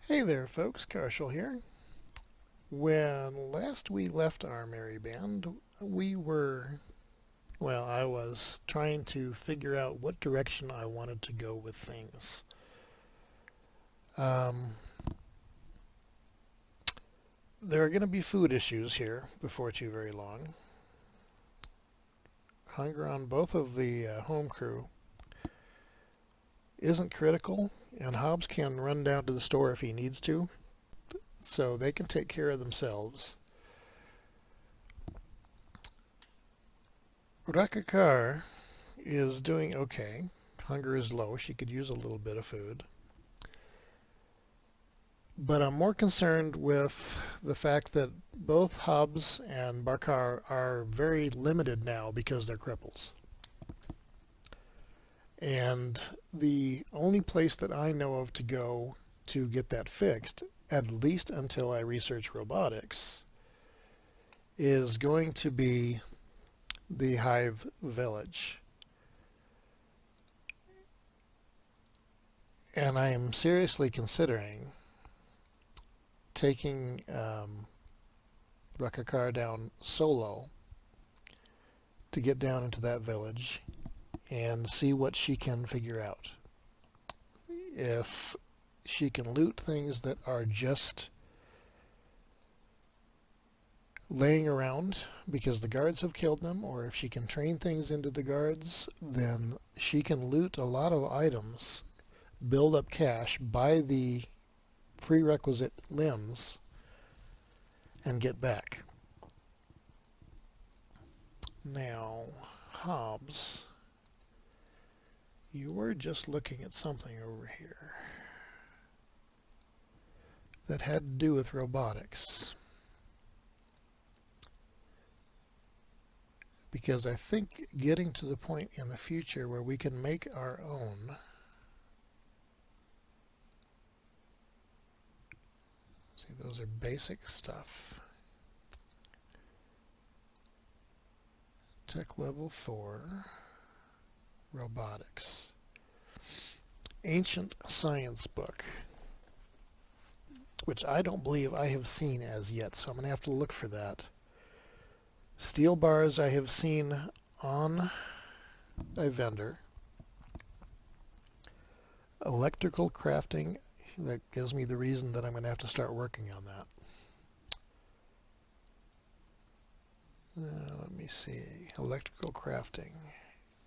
Hey there folks, Karshel here. When last we left our merry band, I was trying to figure out what direction I wanted to go with things. Um, there are going to be food issues here before too very long. Hunger on both of the home crew isn't critical, and Hobbs can run down to the store if he needs to, so they can take care of themselves. Rukakar is doing okay. Hunger is low. She could use a little bit of food. But I'm more concerned with the fact that both Hobbs and Barkar are very limited now because they're cripples. And the only place that I know of to go to get that fixed, at least until I research robotics, is going to be the hive village. And I am seriously considering taking Rukakar down solo to get down into that village and see what she can figure out. If she can loot things that are just laying around because the guards have killed them, or if she can train things into the guards, then she can loot a lot of items, build up cash, buy the prerequisite limbs, and get back. Now, Hobbs, you were just looking at something over here that had to do with robotics. Because I think getting to the point in the future where we can make our own see, those are basic stuff. Tech level 4, robotics. Ancient science book, which I don't believe I have seen as yet, so I'm going to have to look for that. Steel bars I have seen on a vendor. Electrical crafting, that gives me the reason that I'm going to have to start working on that. Let me see. Electrical crafting.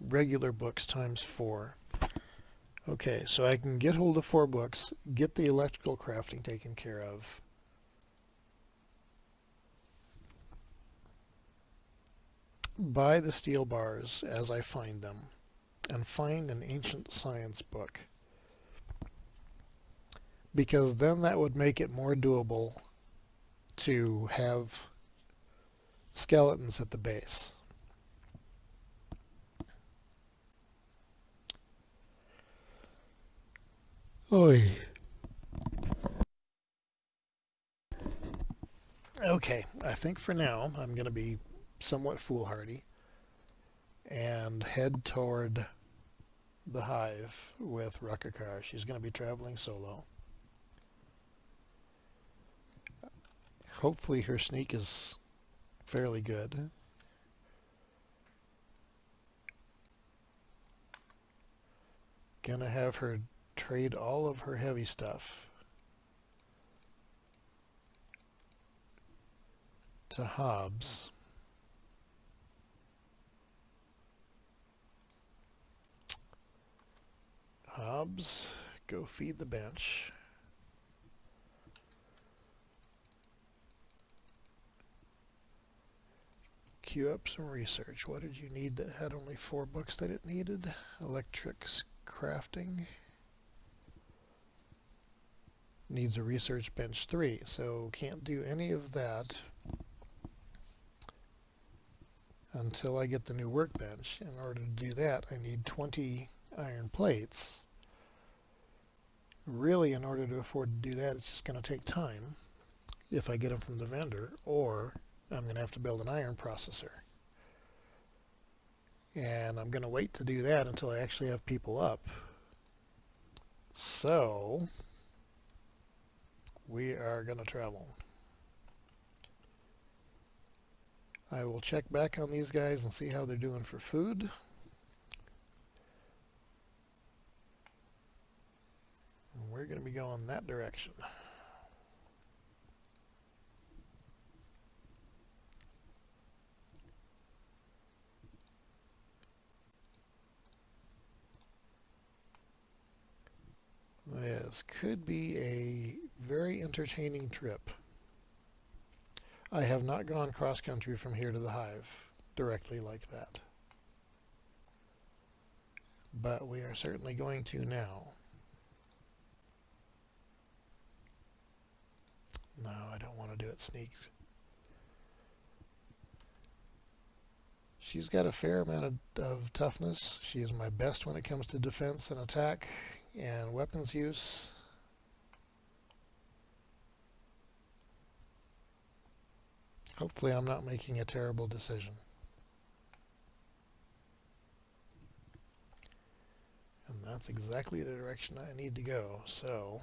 Regular books times 4. Okay, so I can get hold of 4 books, get the electrical crafting taken care of. Buy the steel bars as I find them, and find an ancient science book. Because then that would make it more doable to have skeletons at the base. Oy. Okay, I think for now I'm going to be somewhat foolhardy and head toward the hive with Rukakar. She's going to be traveling solo. Hopefully her sneak is fairly good. Gonna have her trade all of her heavy stuff to Hobbs. Hobbs, go feed the bench. Queue up some research. What did you need that had only 4 books that it needed? Electrics crafting. Needs a research bench 3, so can't do any of that until I get the new workbench. In order to do that, I need 20 iron plates. Really, in order to afford to do that, it's just going to take time if I get them from the vendor, or I'm going to have to build an iron processor. And I'm going to wait to do that until I actually have people up. So we are going to travel. I will check back on these guys and see how they're doing for food. We're going to be going that direction. This could be a very entertaining trip. I have not gone cross-country from here to the hive directly like that. But we are certainly going to now. No, I don't want to do it sneaked. She's got a fair amount of toughness. She is my best when it comes to defense and attack and weapons use. Hopefully I'm not making a terrible decision. And that's exactly the direction I need to go, so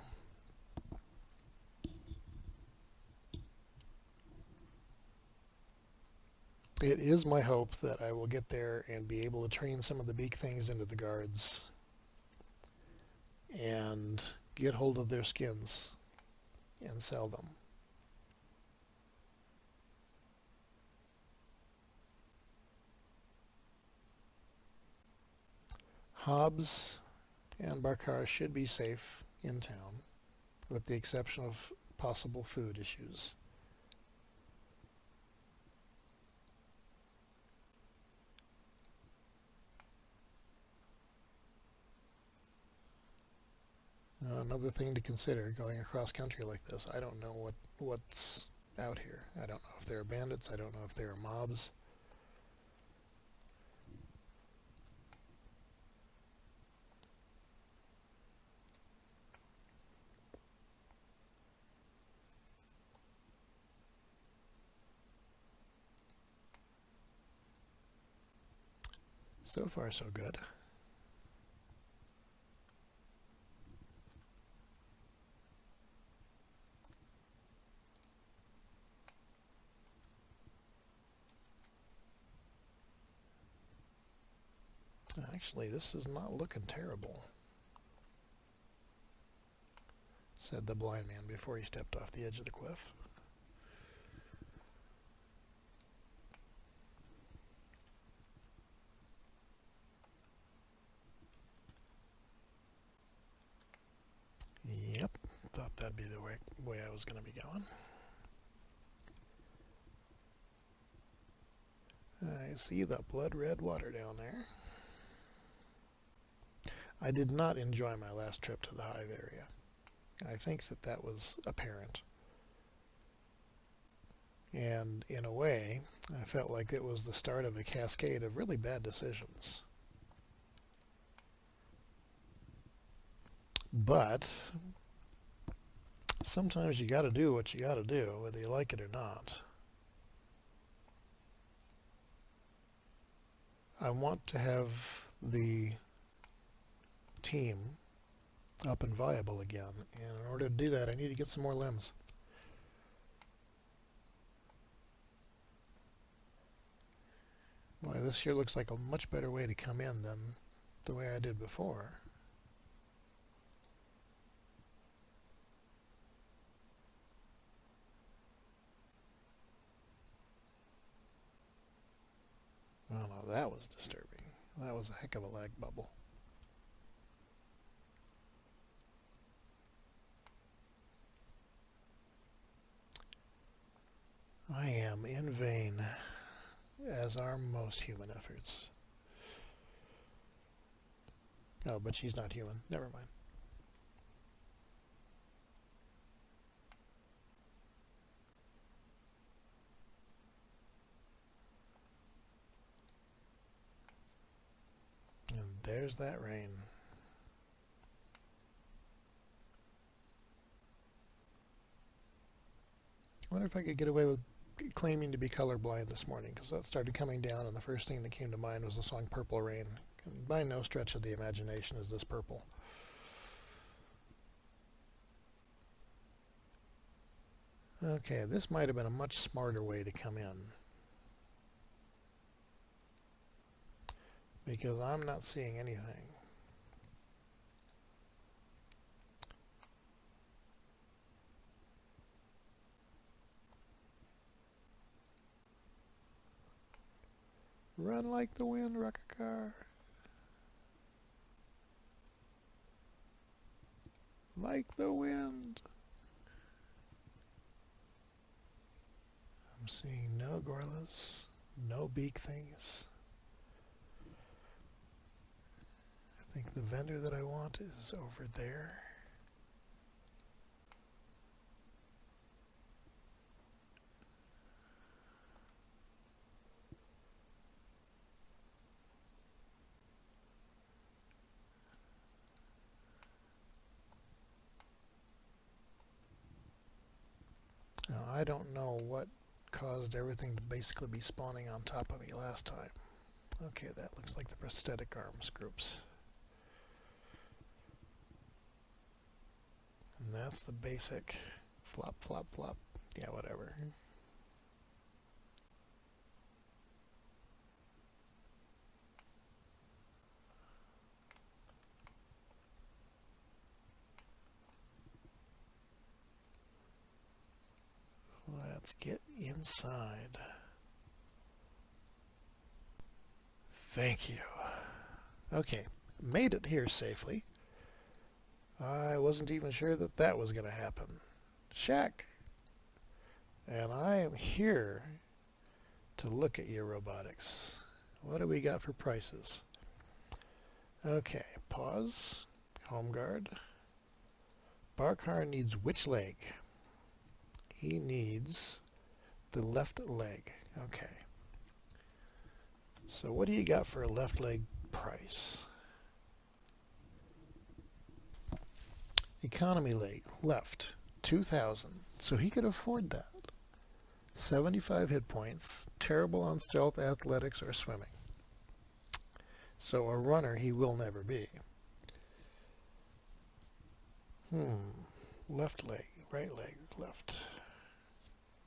it is my hope that I will get there and be able to train some of the beak things into the guards and get hold of their skins and sell them. Hobbs and Barkar should be safe in town, with the exception of possible food issues. Another thing to consider going across country like this, I don't know what's out here. I don't know if there are bandits, I don't know if there are mobs. So far, so good. Actually, this is not looking terrible, said the blind man before he stepped off the edge of the cliff. Yep, thought that'd be the way I was going to be going. I see the blood red water down there. I did not enjoy my last trip to the hive area. I think that was apparent. And in a way, I felt like it was the start of a cascade of really bad decisions. But sometimes you got to do what you got to do, whether you like it or not. I want to have the team up and viable again, and in order to do that I need to get some more limbs. Boy, this sure looks like a much better way to come in than the way I did before. Oh no, that was disturbing. That was a heck of a lag bubble. I am in vain, as are most human efforts. Oh, but she's not human. Never mind. And there's that rain. I wonder if I could get away with claiming to be colorblind this morning, because that started coming down and the first thing that came to mind was the song Purple Rain. And by no stretch of the imagination is this purple. Okay, this might have been a much smarter way to come in, because I'm not seeing anything. Run like the wind, Rukakar. Like the wind. I'm seeing no gorillas, no beak things. I think the vendor that I want is over there. Now, I don't know what caused everything to basically be spawning on top of me last time. Okay, that looks like the prosthetic arms groups. And that's the basic flop, flop, flop. Yeah, whatever. Let's get inside. Thank you. Okay, made it here safely. I wasn't even sure that that was going to happen. Shack. And I am here to look at your robotics. What do we got for prices? Okay, pause. Home guard. Barkar needs which leg? He needs the left leg. Okay. So what do you got for a left leg price? Economy leg, left, 2,000. So he could afford that. 75 hit points, terrible on stealth, athletics, or swimming. So a runner he will never be. Left leg, right leg, left.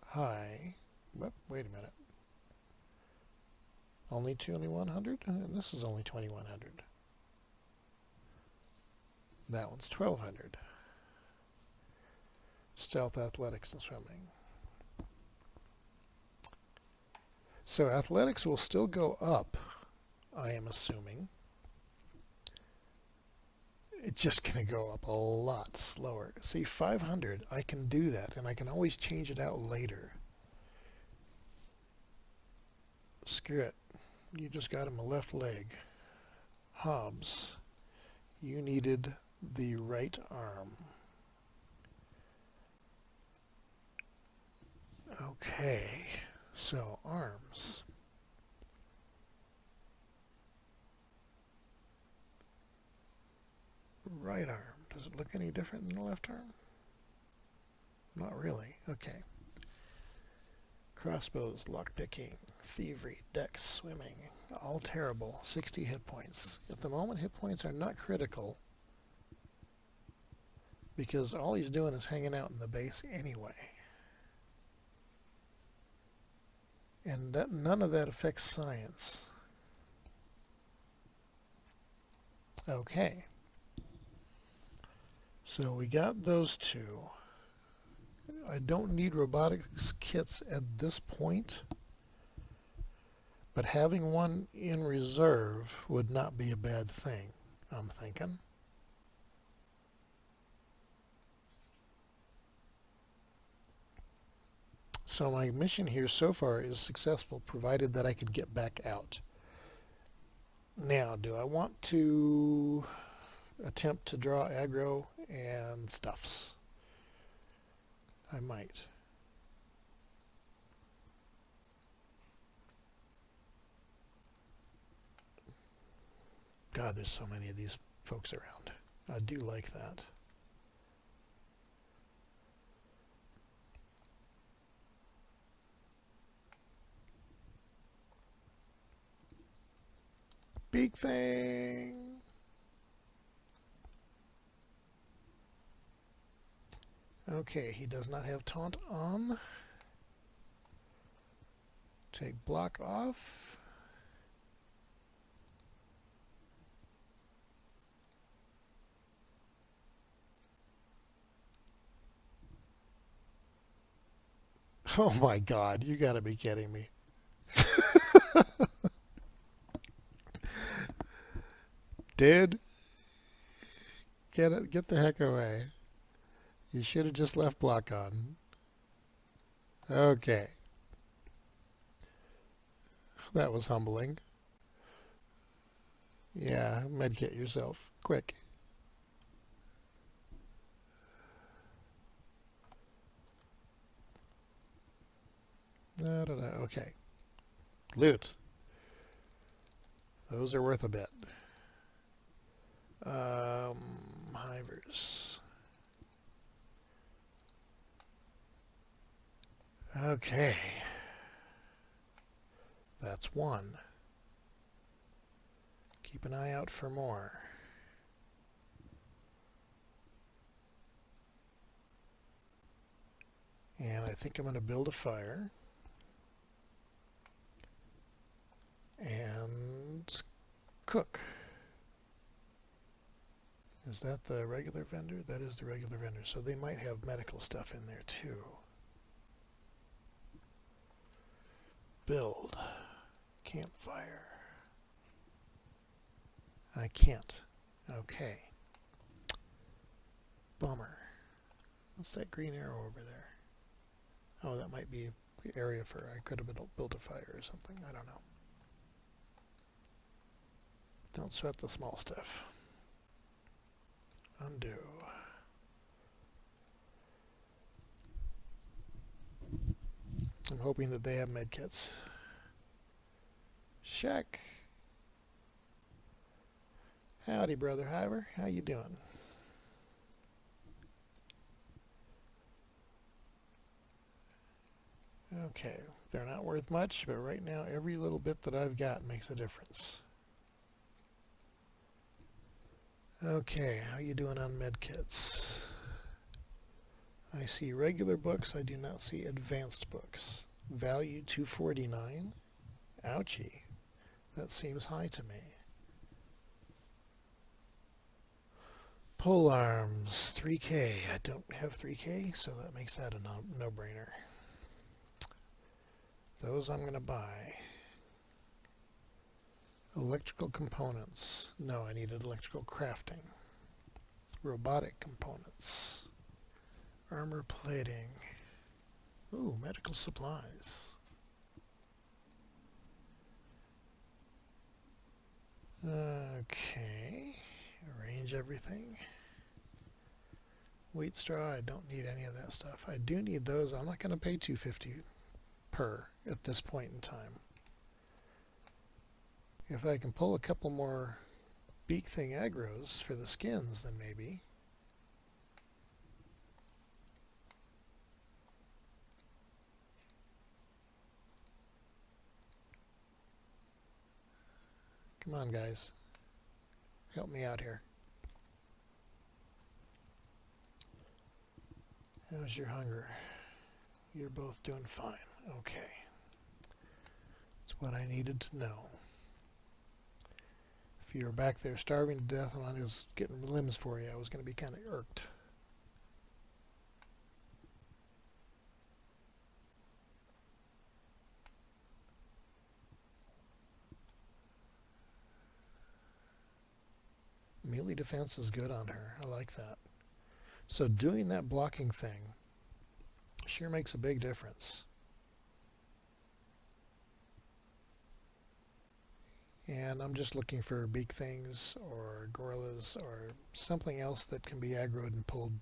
High. Wait a minute. Only 2,100? This is only 2,100. That one's 1,200. Stealth, athletics, and swimming. So athletics will still go up, I am assuming. It's just going to go up a lot slower. See, 500, I can do that, and I can always change it out later. Screw it. You just got him a left leg. Hobbs, you needed the right arm. Okay, so arms. Right arm. Does it look any different than the left arm? Not really. Okay. Crossbows, lockpicking, thievery, dex, swimming. All terrible. 60 hit points. At the moment, hit points are not critical because all he's doing is hanging out in the base anyway. And none of that affects science. Okay. So we got those two. I don't need robotics kits at this point, but having one in reserve would not be a bad thing, I'm thinking. So my mission here so far is successful, provided that I can get back out. Now, do I want to attempt to draw aggro and stuffs? I might. God, there's so many of these folks around. I do like that. Big thing. Okay, he does not have taunt on. Take block off. Oh my God, you gotta be kidding me. Dude, get the heck away. You should have just left block on. Okay, that was humbling. Yeah, medkit yourself, quick. Da, da, da. Okay, loot. Those are worth a bit. Hivers. Okay, that's one. Keep an eye out for more. And I think I'm going to build a fire. And cook. Is that the regular vendor? That is the regular vendor. So they might have medical stuff in there too. Build. Campfire. I can't. Okay. Bummer. What's that green arrow over there? Oh, that might be the area for, I could have built a fire or something. I don't know. Don't sweat the small stuff. Undo. I'm hoping that they have medkits. Check. Howdy, Brother Hiver. How you doing? Okay, they're not worth much, but right now every little bit that I've got makes a difference. Okay, how you doing on medkits? I see regular books, I do not see advanced books. Value 249. Ouchie. That seems high to me. Pole arms, 3K. I don't have 3K, so that makes that a no-brainer. Those I'm going to buy. Electrical components. No, I needed electrical crafting. Robotic components. Armor plating. Ooh, medical supplies. Okay. Arrange everything. Wheat straw, I don't need any of that stuff. I do need those. I'm not going to pay $250 per at this point in time. If I can pull a couple more beak thing aggros for the skins, then maybe. Come on, guys. Help me out here. How's your hunger? You're both doing fine. Okay. That's what I needed to know. If you were back there starving to death and I was getting limbs for you, I was going to be kind of irked. Melee defense is good on her. I like that. So doing that blocking thing sure makes a big difference. And I'm just looking for beak things or gorillas or something else that can be aggroed and pulled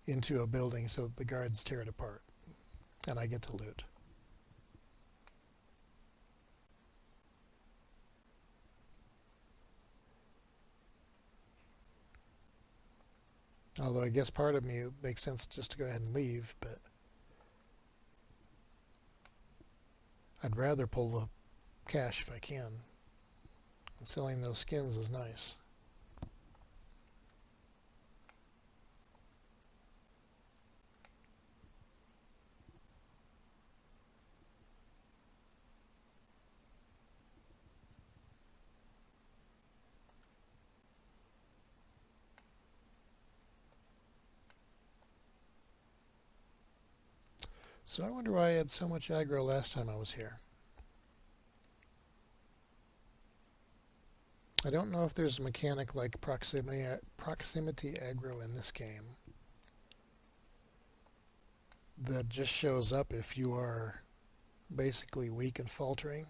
into a building so that the guards tear it apart and I get to loot. Although I guess part of me makes sense just to go ahead and leave, but I'd rather pull the cash if I can. And selling those skins is nice. So I wonder why I had so much aggro last time I was here. I don't know if there's a mechanic like proximity aggro in this game that just shows up if you are basically weak and faltering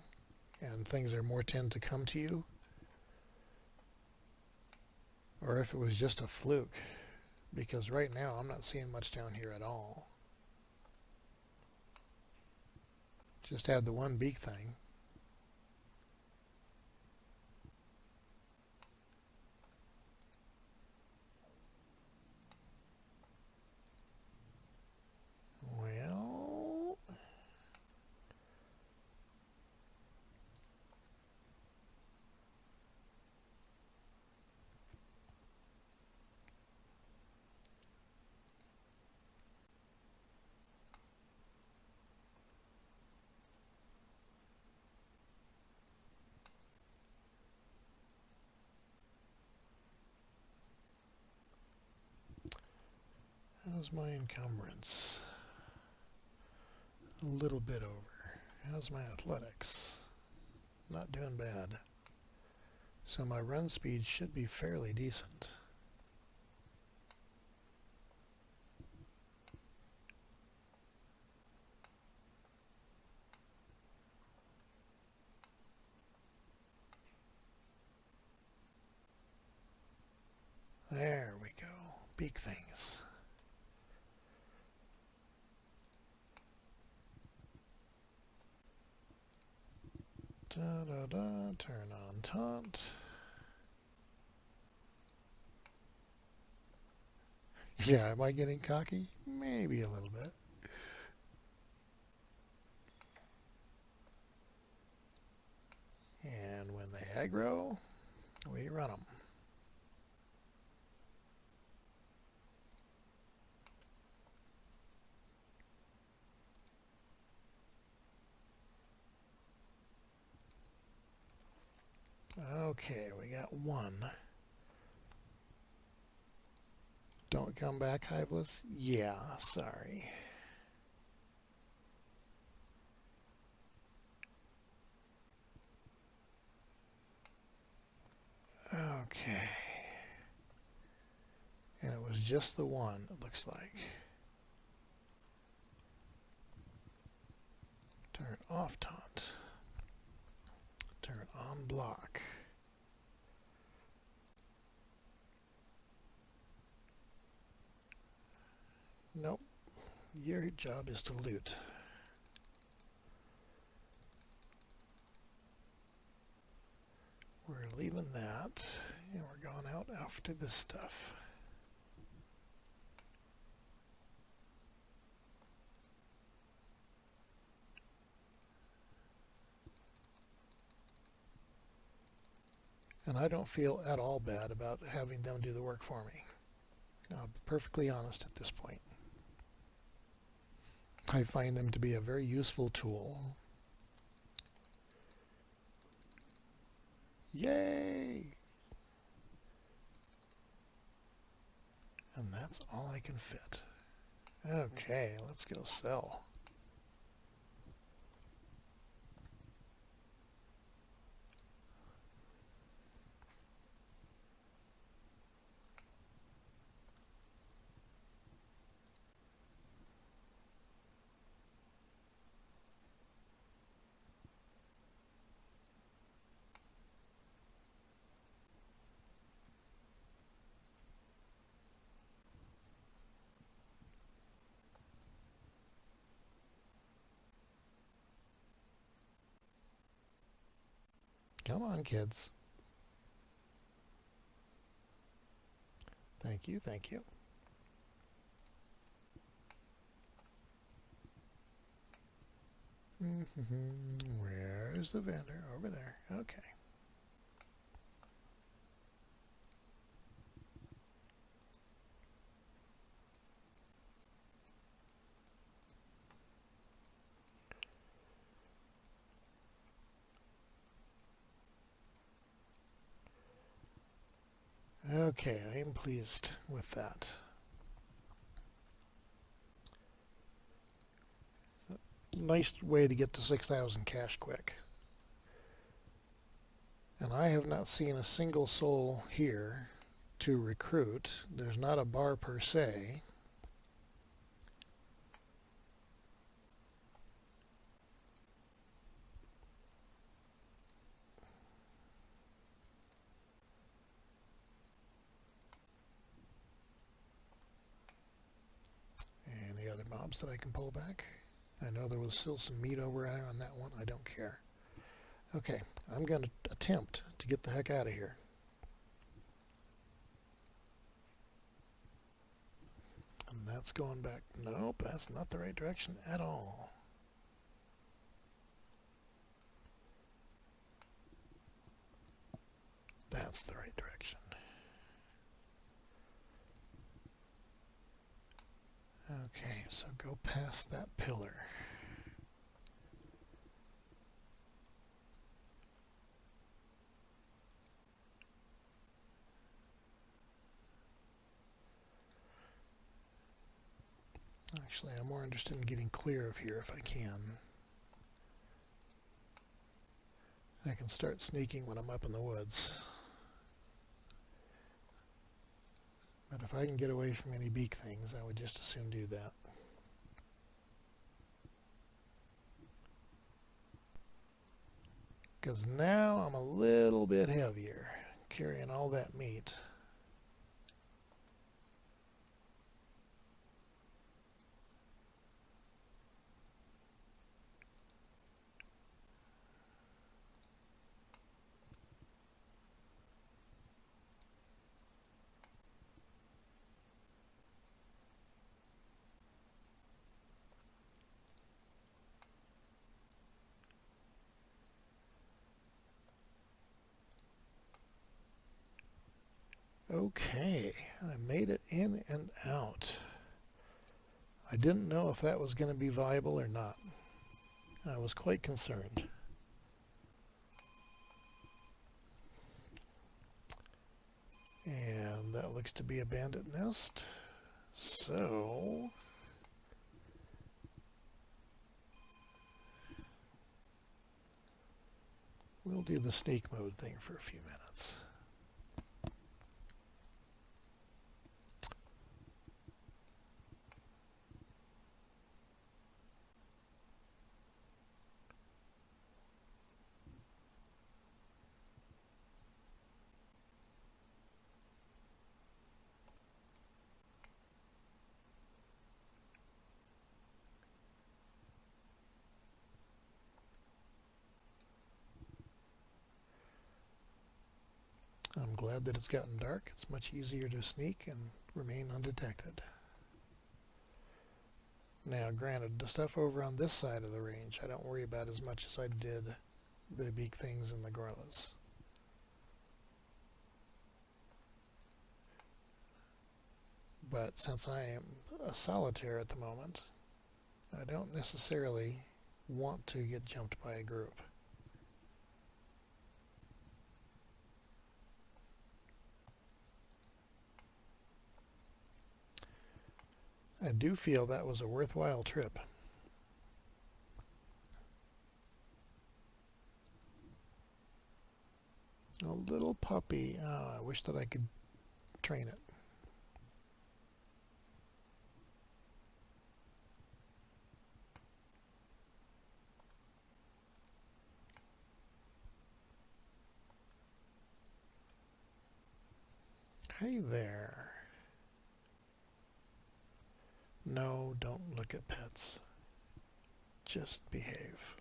and things are more tend to come to you, or if it was just a fluke, because right now I'm not seeing much down here at all. Just had the one beak thing. Well, how's my encumbrance? A little bit over. How's my athletics? Not doing bad. So my run speed should be fairly decent. There we go. Beak things. Da-da-da, turn on taunt. Yeah, am I getting cocky? Maybe a little bit. And when they aggro, we run them. Okay, we got one. Don't come back, hiveless? Yeah, sorry. Okay. And it was just the one, it looks like. Turn off taunt. Turn on block. Nope. Your job is to loot. We're leaving that, and we're going out after this stuff. And I don't feel at all bad about having them do the work for me. I'll be perfectly honest at this point. I find them to be a very useful tool. Yay! And that's all I can fit. Okay, let's go sell. Come on, kids. Thank you, thank you. Where's the vendor? Over there. Okay. Okay, I am pleased with that. nice way to get to 6,000 cash quick. And I have not seen a single soul here to recruit. There's not a bar per se. Any other mobs that I can pull back? I know there was still some meat over there on that one. I don't care. Okay, I'm going to attempt to get the heck out of here. And that's going back. Nope, that's not the right direction at all. That's the right direction. Okay, so go past that pillar. Actually, I'm more interested in getting clear of here if I can. I can start sneaking when I'm up in the woods. But if I can get away from any beak things, I would just as soon do that. Because now I'm a little bit heavier, carrying all that meat. Okay, I made it in and out. I didn't know if that was going to be viable or not. I was quite concerned. And that looks to be a bandit nest. So we'll do the sneak mode thing for a few minutes. I'm glad that it's gotten dark. It's much easier to sneak and remain undetected. Now, granted, the stuff over on this side of the range I don't worry about as much as I did the beak things and the gorillas. But since I am a solitaire at the moment, I don't necessarily want to get jumped by a group. I do feel that was a worthwhile trip. A little puppy. Oh, I wish that I could train it. Hey there. No, don't look at pets. Just behave.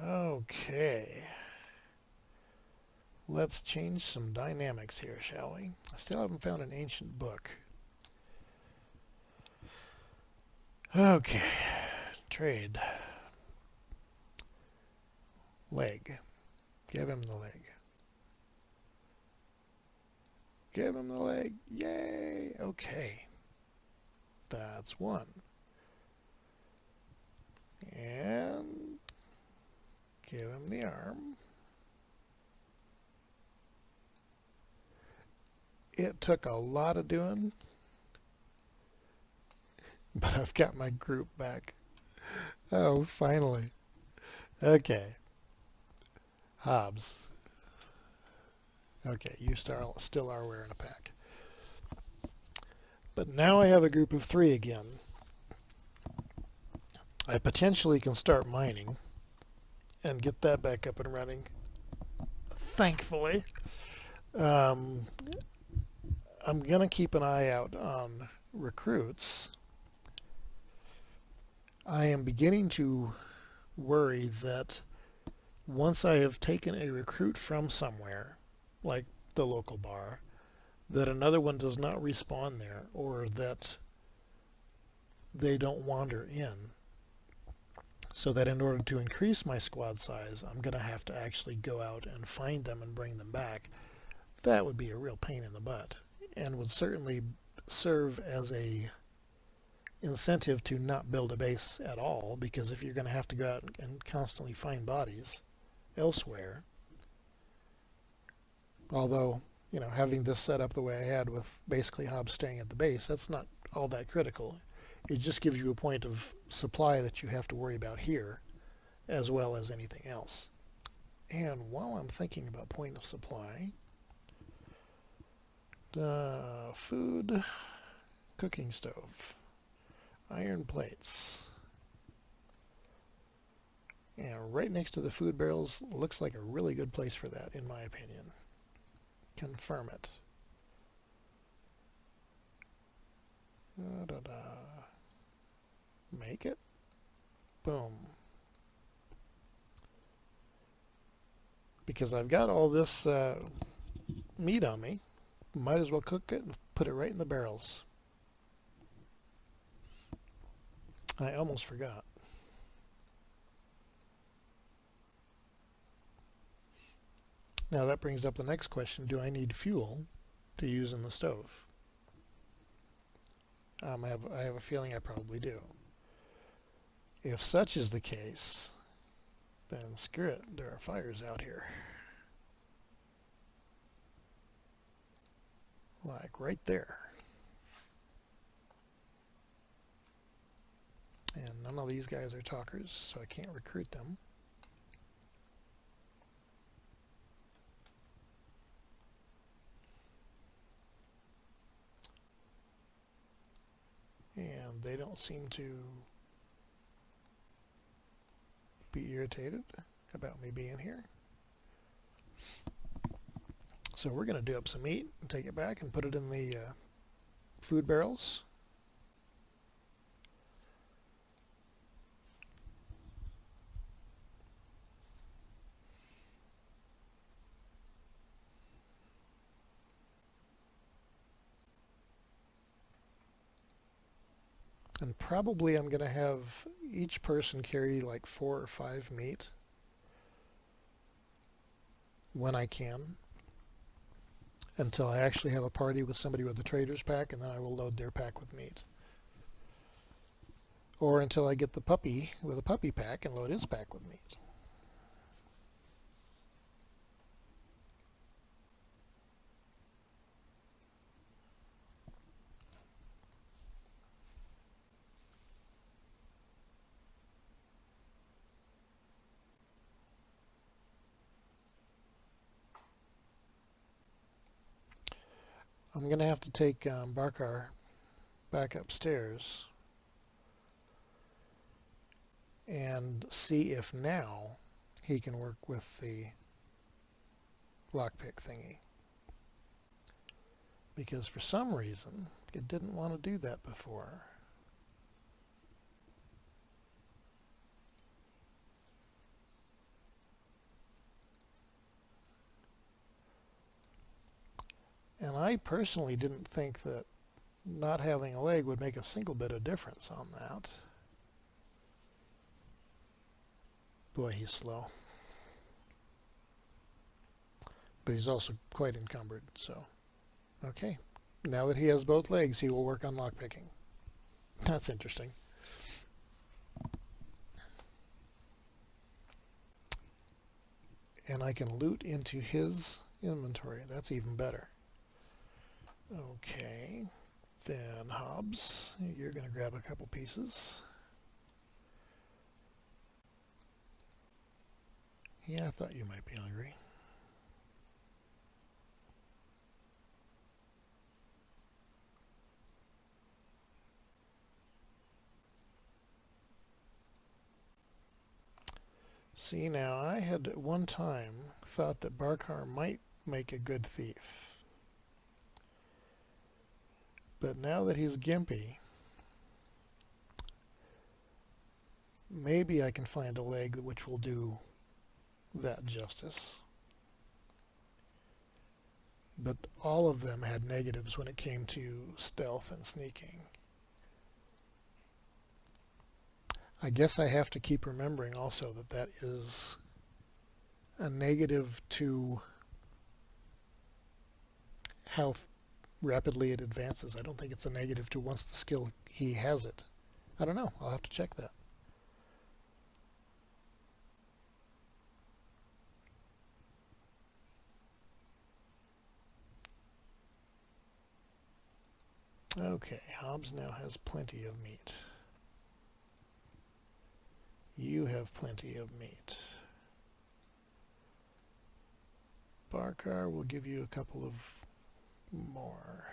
Okay. Let's change some dynamics here, shall we? I still haven't found an ancient book. Okay. Trade. Leg. Give him the leg. Give him the leg. Yay! Okay. That's one. And give him the arm. It took a lot of doing, but I've got my group back. Oh, finally. Okay. Hobbs. Okay, you still are wearing a pack. But now I have a group of 3 again. I potentially can start mining and get that back up and running. Thankfully. I'm going to keep an eye out on recruits. I am beginning to worry that once I have taken a recruit from somewhere, like the local bar, that another one does not respawn there, or that they don't wander in. So that in order to increase my squad size, I'm going to have to actually go out and find them and bring them back. That would be a real pain in the butt, and would certainly serve as a incentive to not build a base at all, because if you're going to have to go out and constantly find bodies elsewhere, although, you know, having this set up the way I had with basically Hobbs staying at the base, that's not all that critical. It just gives you a point of supply that you have to worry about here as well as anything else. And while I'm thinking about point of supply, food, cooking stove, iron plates, and right next to the food barrels looks like a really good place for that, in my opinion. Confirm it. Make it. Boom. Because I've got all this meat on me, might as well cook it and put it right in the barrels. I almost forgot. Now that brings up the next question. Do I need fuel to use in the stove? I have a feeling I probably do. If such is the case, then screw it. There are fires out here. Like right there. And none of these guys are talkers, so I can't recruit them. And they don't seem to be irritated about me being here. So we're going to do up some meat and take it back and put it in the food barrels. And probably I'm going to have each person carry like 4 or 5 meat when I can, until I actually have a party with somebody with a trader's pack, and then I will load their pack with meat. Or until I get the puppy with a puppy pack and load his pack with meat. I'm going to have to take Barkar back upstairs and see if now he can work with the lockpick thingy. Because for some reason, it didn't want to do that before. And I personally didn't think that not having a leg would make a single bit of difference on that. Boy, he's slow. But he's also quite encumbered, so. Okay. Now that he has both legs, he will work on lockpicking. That's interesting. And I can loot into his inventory. That's even better. Okay, then Hobbs, you're going to grab a couple pieces. Yeah, I thought you might be hungry. See, now I had at one time thought that Barkar might make a good thief. But now that he's gimpy, maybe I can find a leg which will do that justice. But all of them had negatives when it came to stealth and sneaking. I guess I have to keep remembering also that that is a negative to how rapidly it advances. I don't think it's a negative to once the skill he has it. I don't know. I'll have to check that. Okay, Hobbs now has plenty of meat. You have plenty of meat. Barkar will give you a couple of more.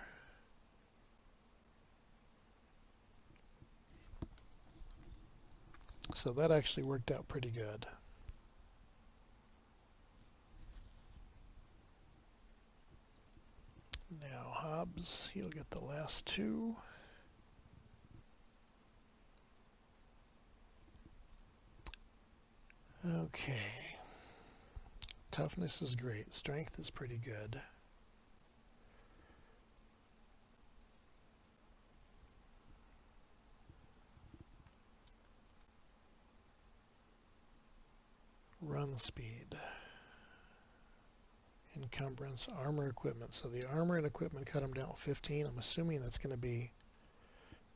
So that actually worked out pretty good. Now Hobbs, he'll get the last two. Okay. Toughness is great. Strength is pretty good. Run speed. Encumbrance, armor equipment. So the armor and equipment cut him down 15. I'm assuming that's going to be...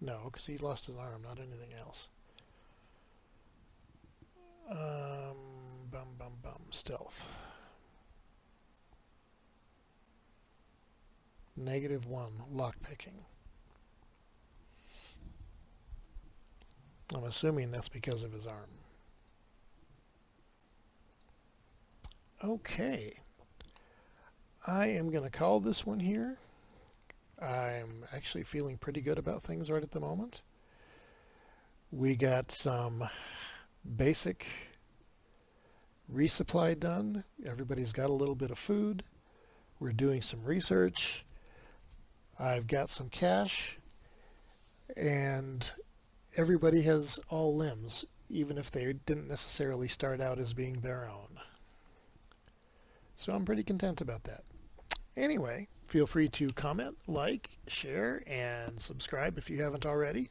No, because he lost his arm, not anything else. Stealth. -1, lockpicking. I'm assuming that's because of his arm. Okay. I am going to call this one here. I'm actually feeling pretty good about things right at the moment. We got some basic resupply done. Everybody's got a little bit of food. We're doing some research. I've got some cash. And everybody has all limbs, even if they didn't necessarily start out as being their own. So I'm pretty content about that. Anyway, feel free to comment, like, share, and subscribe if you haven't already.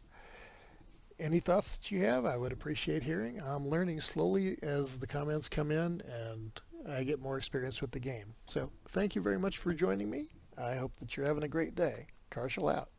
Any thoughts that you have, I would appreciate hearing. I'm learning slowly as the comments come in and I get more experience with the game. So thank you very much for joining me. I hope that you're having a great day. Karshel out.